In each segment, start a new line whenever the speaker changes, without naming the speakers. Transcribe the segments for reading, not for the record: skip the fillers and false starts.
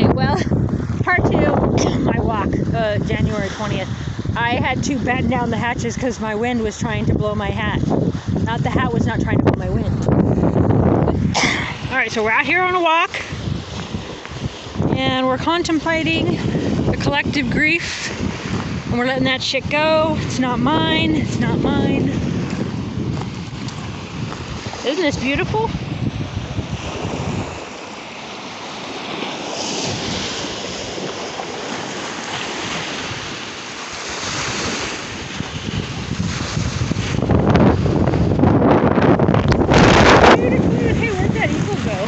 Okay, well, part 2 of my walk, January 20th. I had to batten down the hatches because my wind was trying to blow my hat. Not the hat was not trying to blow my wind. Alright, so we're out here on a walk. And we're contemplating the collective grief. And we're letting that shit go. It's not mine. It's not mine. Isn't this beautiful? Hey, where'd that eagle go?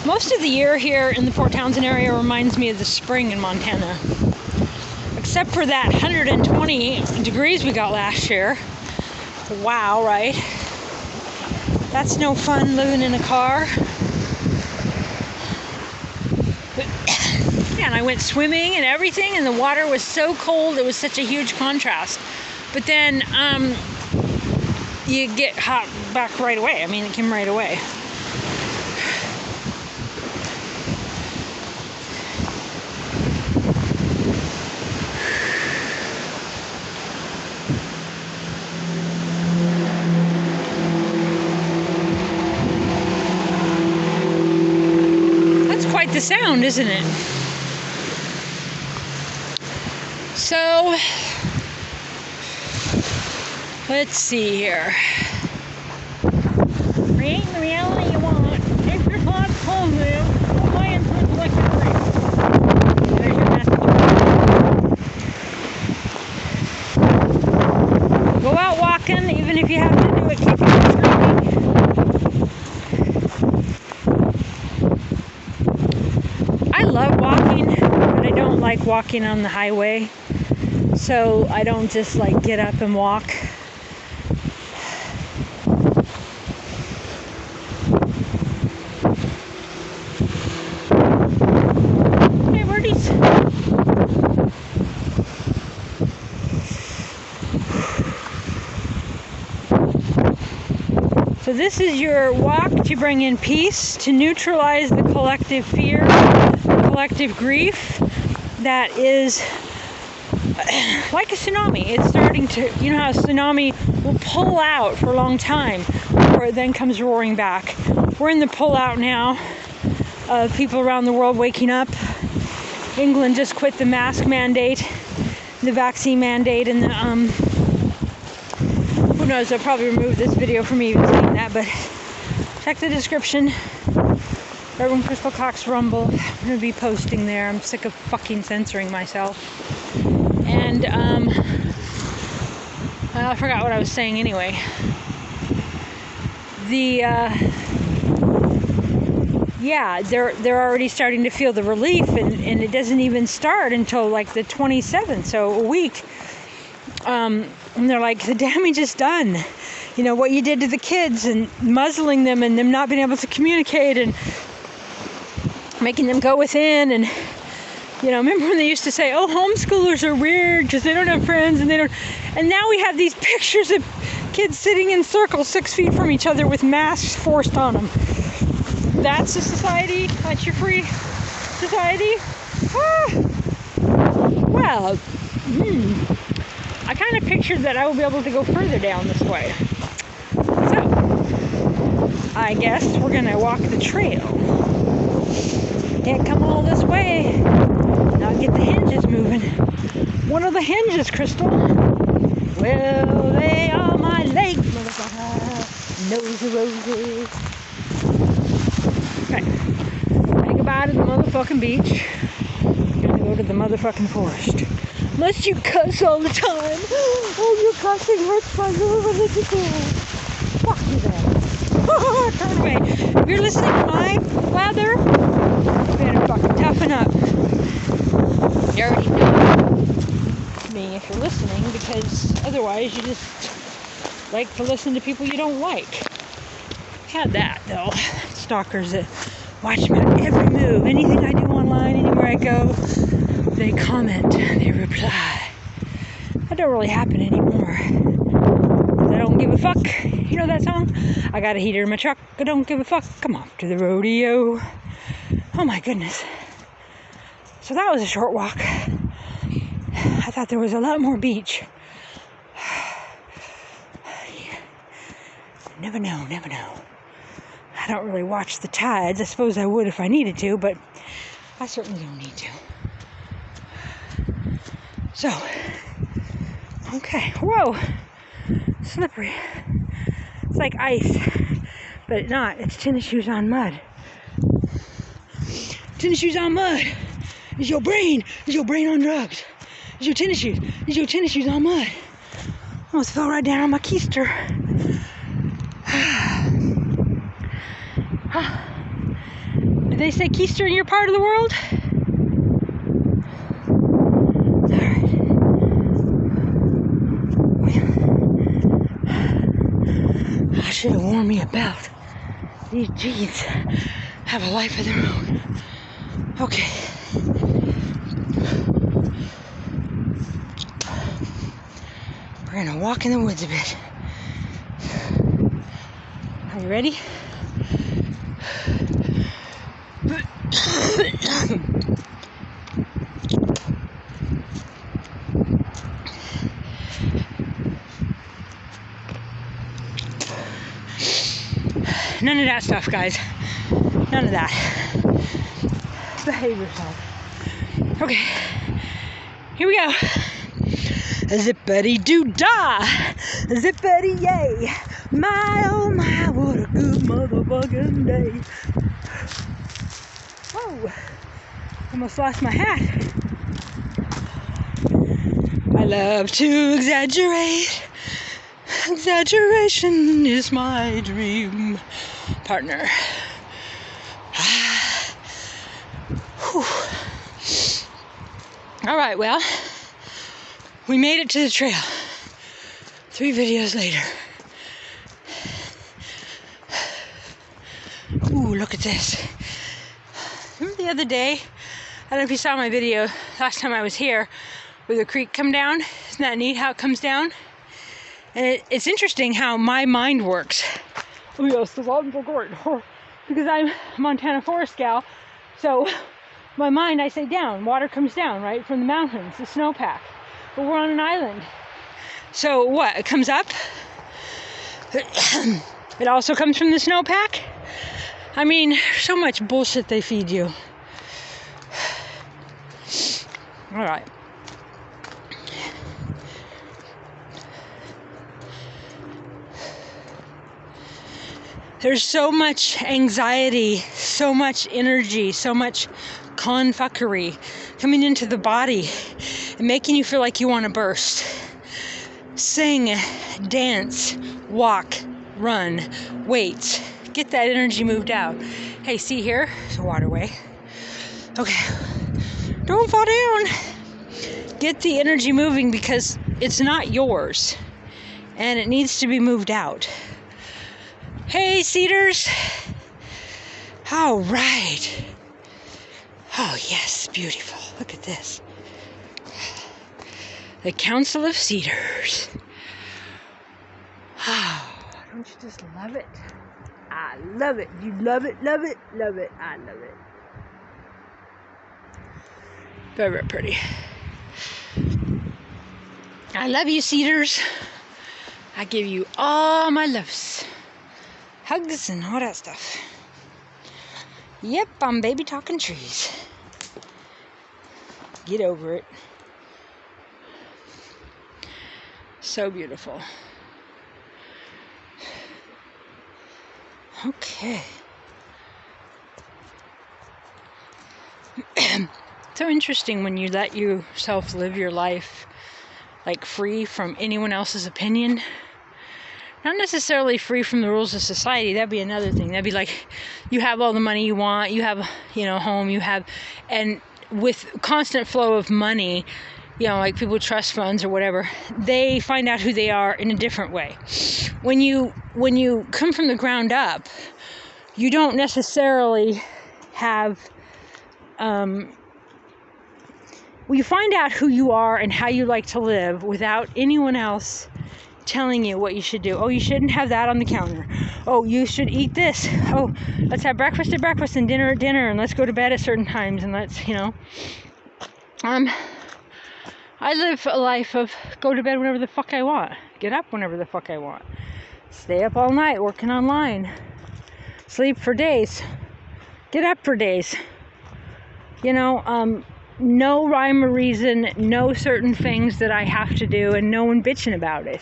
Most of the year here in the Fort Townsend area reminds me of the spring in Montana. Except for that 120 degrees we got last year. Wow, right? That's no fun living in a car. Yeah, and I went swimming and everything, and the water was so cold, it was such a huge contrast. But then you get hot back right away. I mean, it came right away. That's quite the sound, isn't it? So, let's see here. Create the reality you want. If your thoughts hold you, apply into electric grief. There's your message. Go out walking, even if you have to do it, keep your screaming. I love walking, but I don't like walking on the highway. So I don't just like get up and walk. Hey, birdies. So this is your walk to bring in peace, to neutralize the collective fear, the collective grief that is like a tsunami. It's starting to, you know how a tsunami will pull out for a long time before it then comes roaring back. We're in the pull out now of people around the world waking up. England just quit the mask mandate, the vaccine mandate, and the, who knows, they'll probably remove this video from me even saying that, but check the description. Reverend Crystal Cox Ramble. I'm going to be posting there. I'm sick of fucking censoring myself. And, I forgot what I was saying anyway. Yeah, they're already starting to feel the relief, and it doesn't even start until like the 27th, so a week. And they're like, the damage is done. You know, what you did to the kids and muzzling them and them not being able to communicate and making them go within. And you know, remember when they used to say, oh, homeschoolers are weird because they don't have friends and they don't. And now we have these pictures of kids sitting in circles 6 feet from each other with masks forced on them. That's a society? That's your free society? Well, I kind of pictured that I will be able to go further down this way. So, I guess we're going to walk the trail. Can't come all this way. Now get the hinges moving. One of the hinges, Crystal. Well, they are my legs, motherfucker. Nose of roses. Okay. Say goodbye to the motherfucking beach. Gonna go to the motherfucking forest. Unless you cuss all the time. Oh, your cussing hurts my little religious soul. Fuck you then. Turn away. If you're listening to my blather, you better fucking toughen up. You already know me if you're listening, because otherwise you just like to listen to people you don't like. Had that though. Stalkers that watch my every move, anything I do online, anywhere I go, they comment, they reply. don't really happen anymore. I don't give a fuck. You know that song? I got a heater in my truck. I don't give a fuck. Come off to the rodeo. Oh my goodness. So that was a short walk. I thought there was a lot more beach. Never know. I don't really watch the tides. I suppose I would if I needed to, but I certainly don't need to. So, okay. Whoa! Slippery. It's like ice, but it's not. It's tennis shoes on mud. Tennis shoes on mud. Is your brain on drugs? Is your tennis shoes on mud? Almost fell right down on my keister. Did they say keister in your part of the world? Alright. I should have worn me a belt. These jeans have a life of their own. Okay. We're gonna walk in the woods a bit. Are you ready? None of that stuff, guys. None of that. Behave yourself. Okay. Here we go. Zippity-doo-dah! Zippity-yay! My, oh my, what a good motherfucking day. Whoa! Almost lost my hat. I love to exaggerate. Exaggeration is my dream partner. All right, well, we made it to the trail. 3 videos later. Ooh, look at this. Remember the other day, I don't know if you saw my video last time I was here, where the creek come down? Isn't that neat how it comes down? And it's interesting how my mind works. Oh yes, because I'm a Montana forest gal, so my mind, I say down. Water comes down, right, from the mountains, the snowpack. But we're on an island. So what, it comes up? It also comes from the snowpack? I mean, so much bullshit they feed you. All right. There's so much anxiety, so much energy, so much confuckery coming into the body and making you feel like you want to burst. Sing, dance, walk, run, wait. Get that energy moved out. Hey, see here? There's a waterway. Okay. Don't fall down. Get the energy moving because it's not yours. And it needs to be moved out. Hey, cedars. All right. Oh, yes, beautiful. Look at this. The Council of Cedars. Oh, don't you just love it? I love it. You love it, love it, love it. I love it. Very, very pretty. I love you, cedars. I give you all my loves. Hugs and all that stuff. Yep, I'm baby talking trees. Get over it. So beautiful. Okay. So interesting when you let yourself live your life like free from anyone else's opinion. Not necessarily free from the rules of society. That'd be another thing. That'd be like, you have all the money you want, you have, home, and with constant flow of money, like people trust funds or whatever, they find out who they are in a different way. When you come from the ground up, you don't necessarily have you find out who you are and how you like to live without anyone else telling you what you should do. Oh, you shouldn't have that on the counter. Oh, you should eat this. Oh, let's have breakfast at breakfast and dinner at dinner, and let's go to bed at certain times, and let's, I live a life of go to bed whenever the fuck I want, get up whenever the fuck I want, stay up all night working online, sleep for days, get up for days. No rhyme or reason, no certain things that I have to do, and no one bitching about it.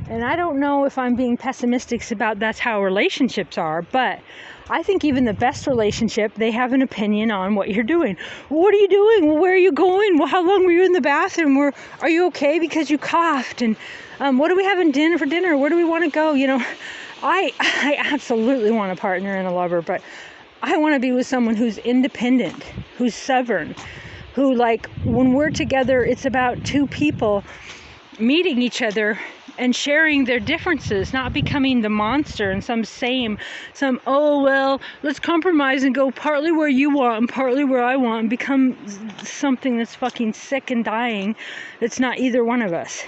And I don't know if I'm being pessimistic about that's how relationships are, but I think even the best relationship, they have an opinion on what you're doing. Well, what are you doing? Well, where are you going? Well, how long were you in the bathroom? Are you okay because you coughed? And what are we having for dinner? Where do we want to go? I absolutely want a partner and a lover, but I want to be with someone who's independent, who's sovereign, who, like, when we're together, it's about two people meeting each other and sharing their differences, not becoming the monster and oh, well, let's compromise and go partly where you want and partly where I want and become something that's fucking sick and dying. It's not either one of us.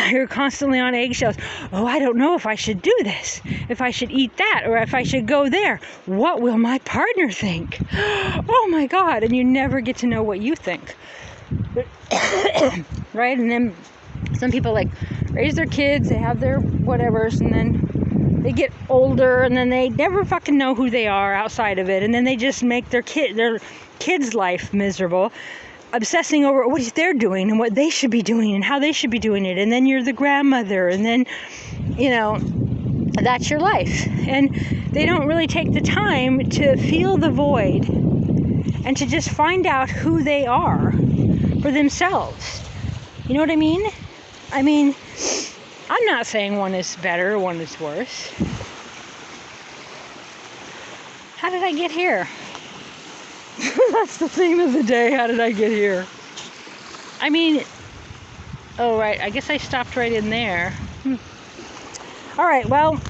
You're constantly on eggshells. Oh, I don't know if I should do this, if I should eat that, or if I should go there. What will my partner think? Oh my God. And you never get to know what you think. Right? And then some people raise their kids, they have their whatevers, and then they get older, and then they never fucking know who they are outside of it, and then they just make their kid's life miserable, obsessing over what they're doing and what they should be doing and how they should be doing it. And then you're the grandmother, and then that's your life. And they don't really take the time to feel the void and to just find out who they are for themselves. You know what I mean? I'm not saying one is better, one is worse. How did I get here? That's the theme of the day. How did I get here? Oh, right. I guess I stopped right in there. All right. Well,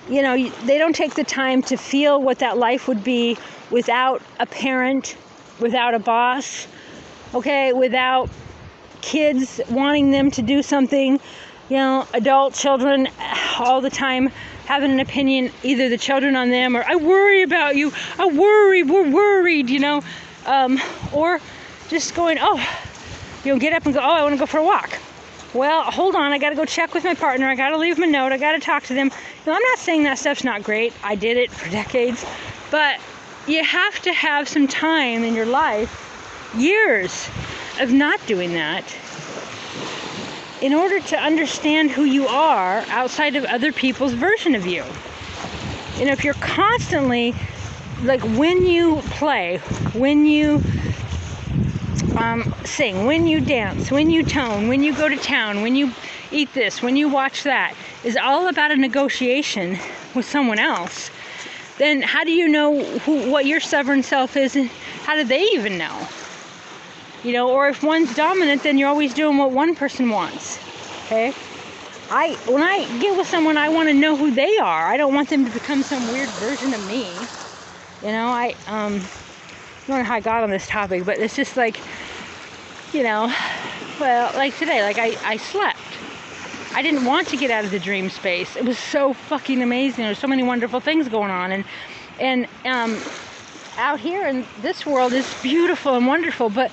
they don't take the time to feel what that life would be without a parent, without a boss, okay, without kids wanting them to do something, adult children all the time having an opinion, either the children on them, or I worry about you, we're worried, or just going, get up and go, I want to go for a walk. Well, hold on, I got to go check with my partner, I got to leave them a note, I got to talk to them. I'm not saying that stuff's not great, I did it for decades, but you have to have some time in your life, years of not doing that, in order to understand who you are outside of other people's version of you. If you're constantly, when you play, when you sing, when you dance, when you tone, when you go to town, when you eat this, when you watch that, is all about a negotiation with someone else, then how do you know what your sovereign self is, and how do they even know? Or if one's dominant, then you're always doing what one person wants. Okay? When I get with someone, I want to know who they are. I don't want them to become some weird version of me. I don't know how I got on this topic, but it's just like today, I slept. I didn't want to get out of the dream space. It was so fucking amazing. There's so many wonderful things going on, and out here in this world is beautiful and wonderful, but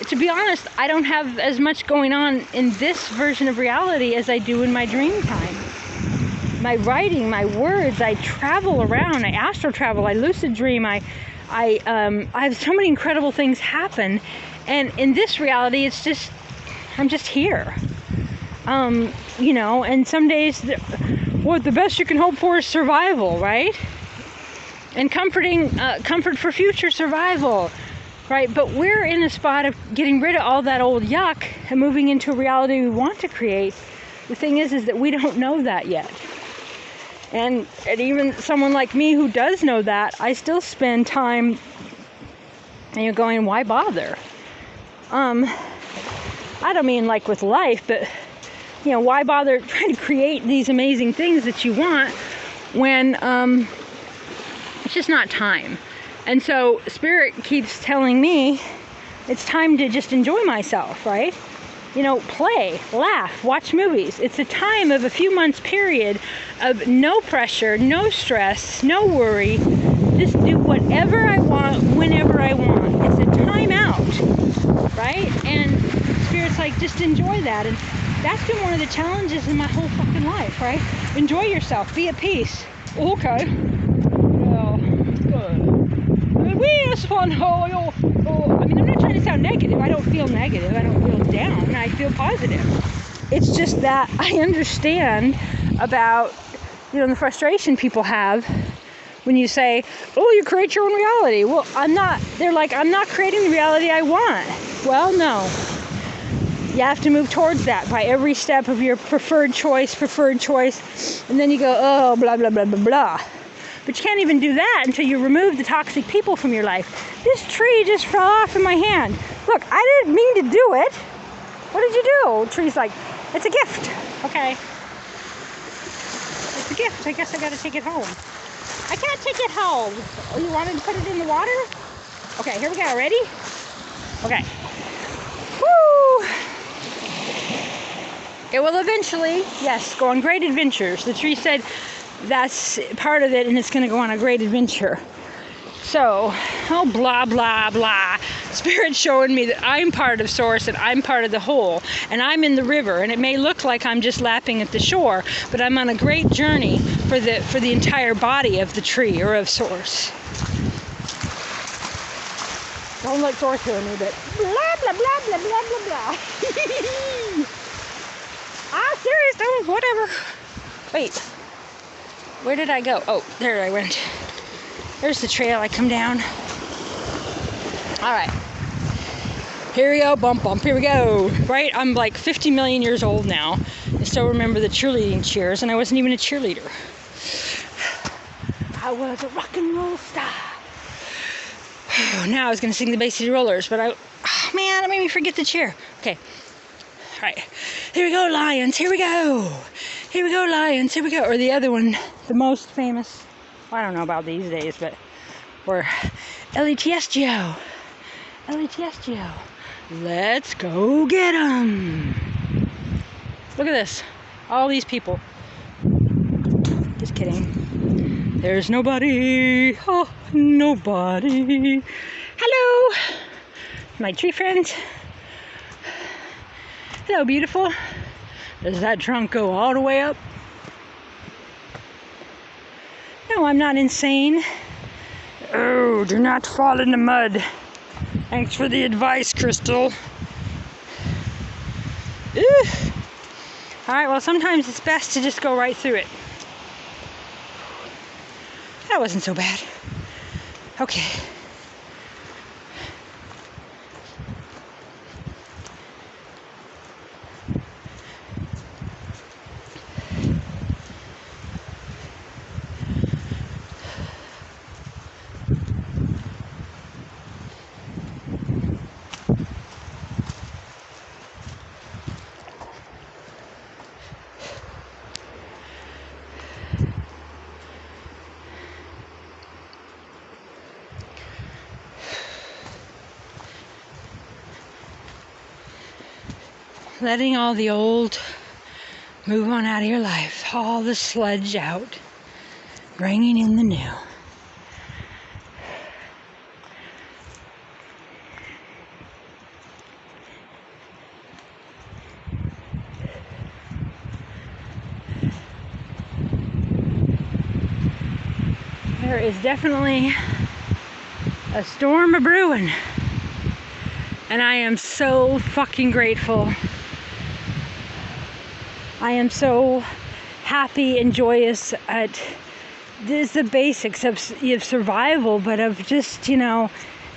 to be honest, I don't have as much going on in this version of reality as I do in my dream time. My writing, my words, I travel around, I astral travel, I lucid dream, I have so many incredible things happen, and in this reality, it's just, I'm just here. And some days, the best you can hope for is survival, right? And comfort for future survival. Right, but we're in a spot of getting rid of all that old yuck and moving into a reality we want to create. The thing is that we don't know that yet. And even someone like me who does know that, I still spend time, and you're going, why bother? I don't mean like with life, but, why bother trying to create these amazing things that you want when it's just not time. And so Spirit keeps telling me it's time to just enjoy myself, right? You know, play, laugh, watch movies. It's a time of a few months period of no pressure, no stress, no worry. Just do whatever I want, whenever I want. It's a time out, right? And Spirit's like, just enjoy that. And that's been one of the challenges in my whole fucking life, right? Enjoy yourself, be at peace. Okay. Well, good. We just want I mean, I'm not trying to sound negative. I don't feel negative. I don't feel down. I feel positive. It's just that I understand about, you know, the frustration people have when you say, oh, you create your own reality. Well, they're like, I'm not creating the reality I want. Well, no. You have to move towards that by every step of your preferred choice. And then you go, oh, blah, blah, blah, blah, blah. But you can't even do that until you remove the toxic people from your life. This tree just fell off in my hand. Look, I didn't mean to do it. What did you do? The tree's like, it's a gift. Okay. It's a gift. I guess I got to take it home. I can't take it home. Oh, you wanted to put it in the water? Okay, here we go. Ready? Okay. Woo! It will eventually, yes, go on great adventures. The tree said that's part of it, and it's going to go on a great adventure. So, oh, blah, blah, blah. Spirit's showing me that I'm part of Source and I'm part of the whole. And I'm in the river, and it may look like I'm just lapping at the shore, but I'm on a great journey for the entire body of the tree or of Source. Don't let Source hear me, but blah, blah, blah, blah, blah, blah, blah. Serious, don't, whatever. Wait. Where did I go? Oh, there I went. There's the trail I come down. All right. Here we go. Bump, bump. Here we go. Right? I'm like 50 million years old now. I still remember the cheerleading cheers, and I wasn't even a cheerleader. I was a rock and roll star. Now I was going to sing the Bay City Rollers, but oh man, it made me forget the cheer. Okay. All right. Here we go, Lions. Here we go. Here we go, Lions. Here we go. Or the other one, the most famous. Well, I don't know about these days, but or LETSGO. LETSGO. Let's go get 'em. Look at this. All these people. Just kidding. There's nobody. Oh, nobody. Hello. My tree friends. Hello, beautiful. Does that trunk go all the way up? No, I'm not insane. Oh, do not fall in the mud. Thanks for the advice, Crystal. Ugh. Alright, well, sometimes it's best to just go right through it. That wasn't so bad. Okay. Letting all the old move on out of your life, all the sludge out, bringing in the new. There is definitely a storm a-brewing, and I am so fucking grateful. I am so happy and joyous at the basics of survival, but of just, you know,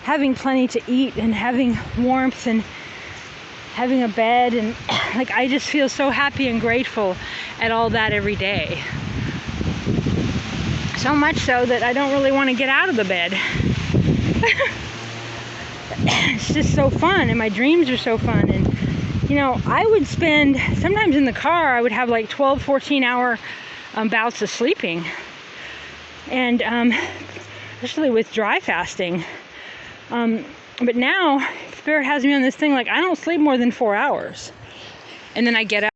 having plenty to eat and having warmth and having a bed, and like I just feel so happy and grateful at all that every day. So much so that I don't really want to get out of the bed. It's just so fun, and my dreams are so fun. And you know, I would spend, sometimes in the car, I would have like 12, 14 hour bouts of sleeping. And especially with dry fasting. But now Spirit has me on this thing, like I don't sleep more than 4 hours, and then I get up